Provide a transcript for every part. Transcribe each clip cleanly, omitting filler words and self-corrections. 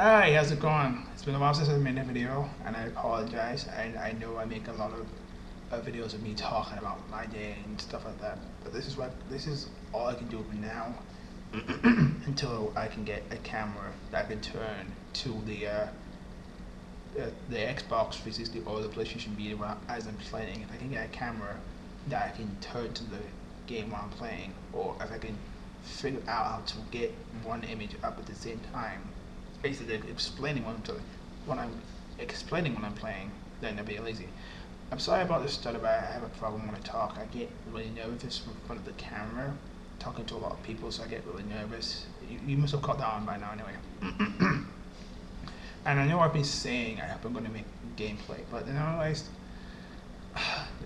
Hi, how's it going? It's been a while since I made a video, and I apologize. I know I make a lot of videos of me talking about my day and stuff like that, but this is all I can do for now until I can get a camera that I can turn to the Xbox 360 or the PlayStation Vita as I'm playing. If I can get a camera that I can turn to the game while I'm playing, or if I can figure out how to get one image up at the same time, basically explaining what I'm explaining when I'm playing, then I'll be lazy. I'm sorry about this stutter, but I have a problem when I talk. I get really nervous in front of the camera, talking to a lot of people, so I get really nervous. You must have caught that on by now anyway. And I know I've been saying I hope I'm going to make gameplay, but then I realized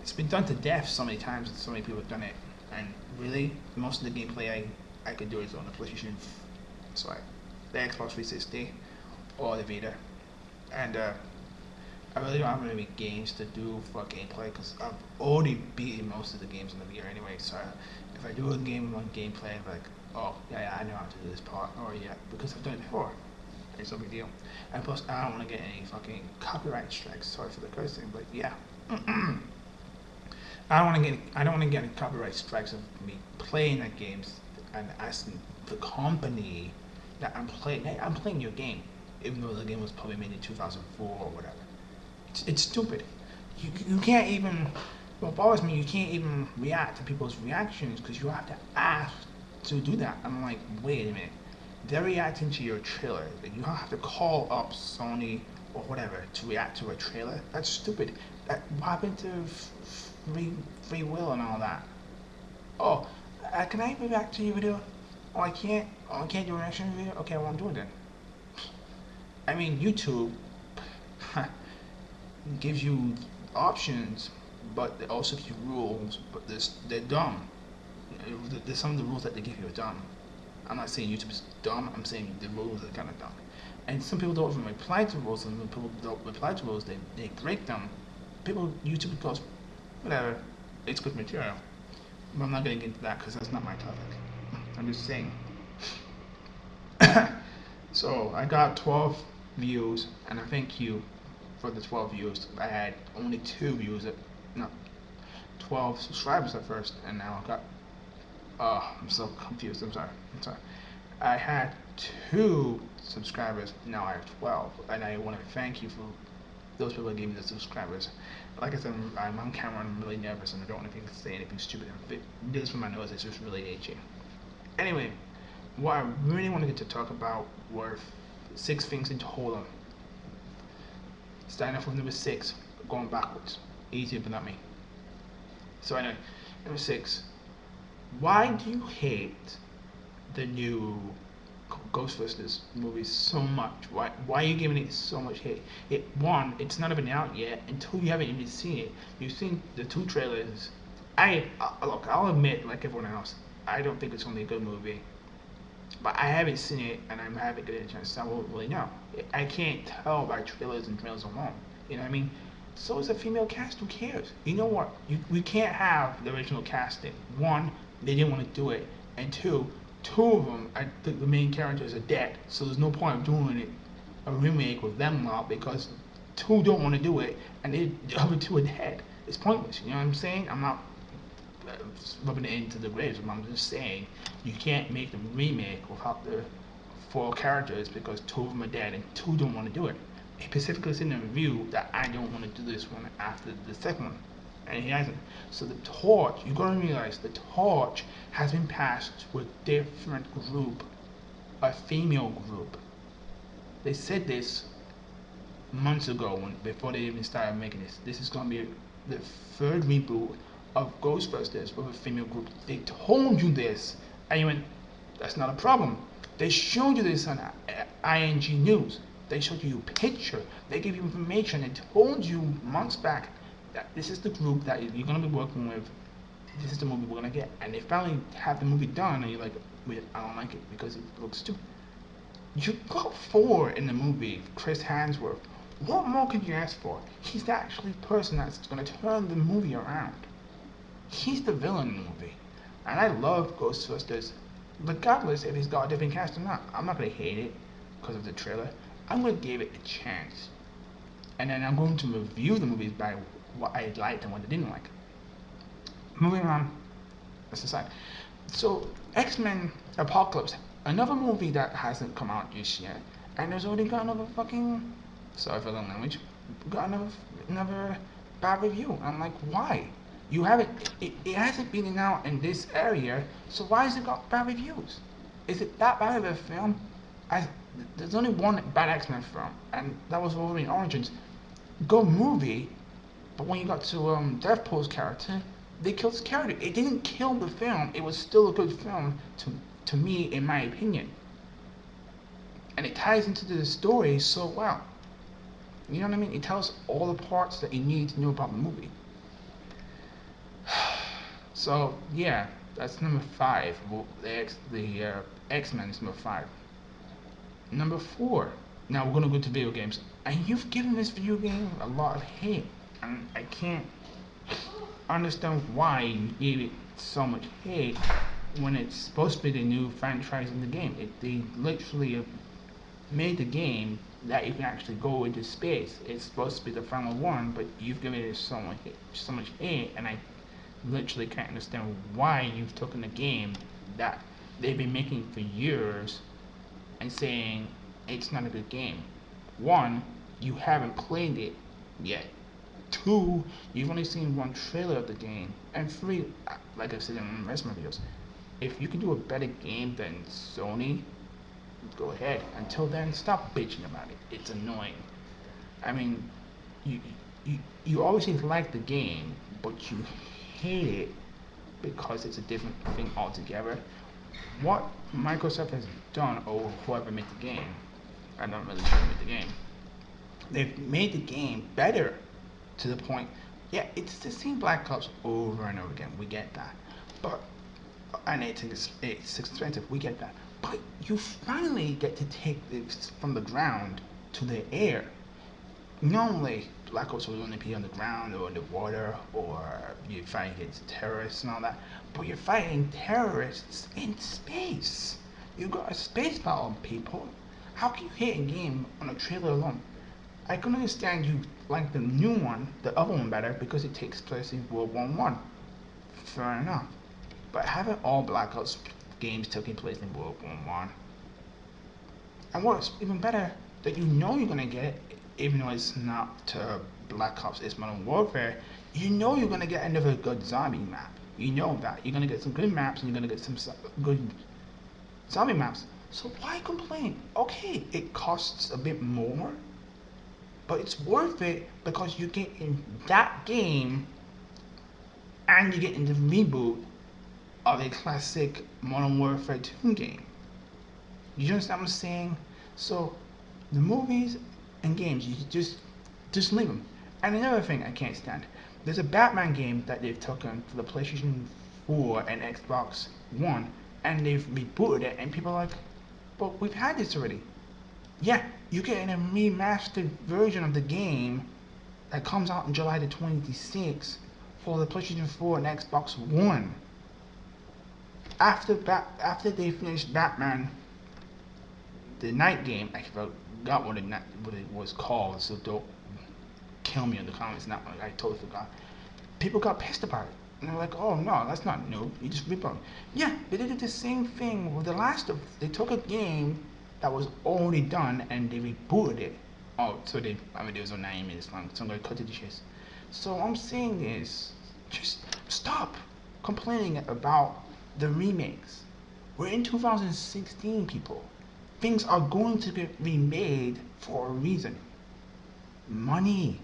it's been done to death so many times and so many people have done it. And really, most of the gameplay I could do is on the PlayStation, sorry, the Xbox 360 or the Vita. And I really don't have many games to do for gameplay because I've already beaten most of the games on the Vita anyway. So if I do a game on gameplay, I'm like, oh yeah, I know how to do this part. Oh yeah, because I've done it before. It's no big deal. And plus, I don't want to get any fucking copyright strikes. Sorry for the cursing, but yeah. I don't want to get any copyright strikes of me playing the games and asking the company that I'm playing. Hey, I'm playing your game, even though the game was probably made in 2004 or whatever. It's stupid. You can't even. What bothers me, you can't even react to people's reactions because you have to ask to do that. I'm like, wait a minute. They're reacting to your trailer. You don't have to call up Sony or whatever to react to a trailer. That's stupid. What happened to free will and all that? Oh, can I react to your video? Oh, I can't. Oh, I can't do a reaction video. Okay, I won't do it then. I mean, YouTube gives you options, but it also gives you rules. But they're dumb. There's some of the rules that they give you are dumb. I'm not saying YouTube is dumb, I'm saying the rules are kind of dumb. And some people don't even reply to rules, and when people don't reply to rules, they break them. YouTube goes, whatever, it's good material. But I'm not going to get into that because that's not my topic. I'm just saying. So, I got 12 views, and I thank you for the 12 views. I had only 2 views, no, 12 subscribers at first, and now I got oh, I'm so confused. I'm sorry. I had 2 subscribers. Now I have 12, and I want to thank you for those people that gave me the subscribers. Like I said, I'm on camera. I'm really nervous, and I don't want to say anything stupid. This from my nose. It's just really itchy. Anyway, what I really wanted to talk about were 6 things in total. Starting off with number 6, going backwards. Easier but not me. So anyway, number 6. Why do you hate the new Ghostbusters movie so much? Why are you giving it so much hate? One, it's not even out yet, and 2, you haven't even seen it. You've seen the 2 trailers. Look, I'll admit, like everyone else, I don't think it's only a good movie, but I haven't seen it, and I haven't gotten a chance. So I won't really know. I can't tell by trailers and trailers alone. You know what I mean? So is a female cast. Who cares? You know what? We can't have the original casting. One, they didn't want to do it, and 2 of them, the main characters are dead. So there's no point of doing it a remake with them now because 2 don't want to do it, and the other 2 are dead. It's pointless. You know what I'm saying? I'm not rubbing it into the graves. I'm just saying you can't make the remake without the 4 characters because 2 of them are dead and 2 don't want to do it. He specifically said in the review that I don't want to do this one after the second one, and he hasn't. So the torch, you gotta realize the torch has been passed to a different group, a female group. They said this months ago before they even started making this. This is gonna be the 3rd reboot of Ghostbusters with a female group. They told you this, and you went, that's not a problem. They showed you this on ING News. They showed you a picture. They gave you information. They told you months back that this is the group that you're going to be working with. This is the movie we're going to get. And they finally have the movie done, and you're like, wait, I don't like it because it looks stupid. You got 4 in the movie, Chris Hemsworth. What more could you ask for? He's actually the person that's going to turn the movie around. He's the villain in the movie. And I love Ghostbusters. Regardless if he's got a different cast or not. I'm not going to hate it because of the trailer. I'm gonna give it a chance, and then I'm going to review the movies by what I liked and what I didn't like. Moving on, that's aside. So X-Men Apocalypse, another movie that hasn't come out just yet, and there's already got another fucking, sorry for the language, got another bad review. I'm like, why? You haven't, it hasn't been out in this area, so why has it got bad reviews? Is it that bad of a film? I, there's only one bad X-Men film, and that was Wolverine Origins. Good movie, but when you got to Deathpool's character, they killed his character. It didn't kill the film. It was still a good film to me, in my opinion. And it ties into the story so well. You know what I mean? It tells all the parts that you need to know about the movie. So yeah, that's number 5. The X-Men is number 5. Number 4. Now we're gonna go to video games, and you've given this video game a lot of hate, and I can't understand why you gave it so much hate when it's supposed to be the new franchise in the game. They literally have made the game that you can actually go into space. It's supposed to be the final one, but you've given it so much hate, and I literally can't understand why you've taken a game that they've been making for years and saying it's not a good game. 1, you haven't played it yet. 2, you've only seen 1 trailer of the game. And 3, like I've said in the rest of my videos, if you can do a better game than Sony, go ahead. Until then, stop bitching about it. It's annoying. I mean, you obviously like the game, but you hate it because it's a different thing altogether. What Microsoft has done, or whoever made the game, I'm not really sure who made the game, they've made the game better to the point, yeah, it's the same Black Ops over and over again, we get that, but, and it's expensive, we get that, but you finally get to take this from the ground to the air. Normally, Black Ops would only be on the ground or in the water, or you're fighting against terrorists and all that, but you're fighting terrorists in space. You got a space battle, people. How can you hate a game on a trailer alone? I can understand you like the new one, the other one better, because it takes place in World War I. Fair enough. But haven't all Black Ops games taking place in World War I? And what's even better, that you know you're gonna get it, even though it's not Black Ops, it's Modern Warfare, you know you're gonna get another good zombie map. You know that. You're gonna get some good maps, and you're gonna get some good zombie maps. So why complain? Okay, it costs a bit more, but it's worth it because you get in that game and you get in the reboot of a classic Modern Warfare 2 game. You understand what I'm saying? So the movies and games, you just leave them. And another thing I can't stand, there's a Batman game that they've taken for the PlayStation 4 and Xbox One, and they've rebooted it, and people are like, but we've had this already. Yeah, you get a remastered version of the game that comes out in July the 26th for the PlayStation 4 and Xbox One. After they finished Batman, the night game, I forgot what it was called, so don't kill me in the comments. Not I totally forgot. People got pissed about it. And they're like, oh no, that's not new. You just reboot. Yeah, they did the same thing with The Last of Us. They took a game that was already done and they rebooted it. Oh, so there was a 9 minutes long, so I'm gonna cut to the chase. So what I'm saying is, just stop complaining about the remakes. We're in 2016, people. Things are going to get remade for a reason. Money.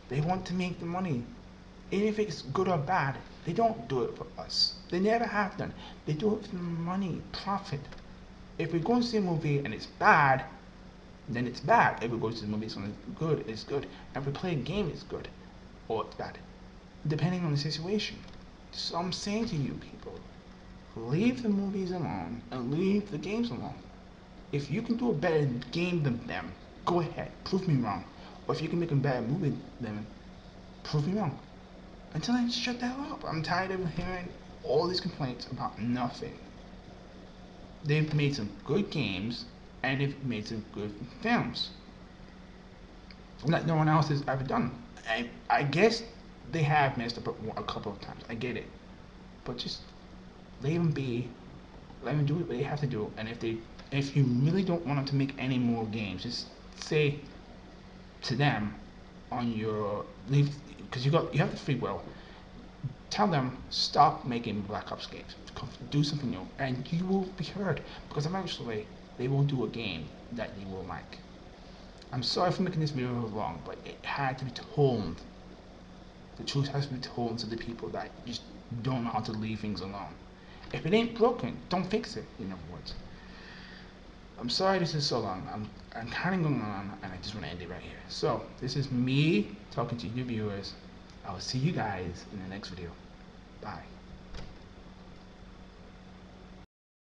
They want to make the money. Even if it's good or bad, they don't do it for us. They never have done. They do it for money, profit. If we go and see a movie and it's bad, then it's bad. If we go to the movie and it's good, it's good. And if we play a game, it's good. Or it's bad. Depending on the situation. So I'm saying to you people, leave the movies alone and leave the games alone. If you can do a better game than them, go ahead, prove me wrong. Or if you can make a better movie than them, prove me wrong. Until I shut that up. I'm tired of hearing all these complaints about nothing. They've made some good games, and they've made some good films. that no one else has ever done. I guess they have messed up a couple of times. I get it, but just leave them be. Let them do what they have to do. And if you really don't want them to make any more games, just say to them on your leave, because you have the free will. Tell them stop making Black Ops games. Do something new, and you will be heard. Because eventually they will do a game that you will like. I'm sorry for making this video long, but it had to be told. The truth has to be told to the people that just don't know how to leave things alone. If it ain't broken, don't fix it, in other words. I'm sorry this is so long. I'm kind of going on, and I just want to end it right here. So, this is me talking to you viewers. I will see you guys in the next video. Bye.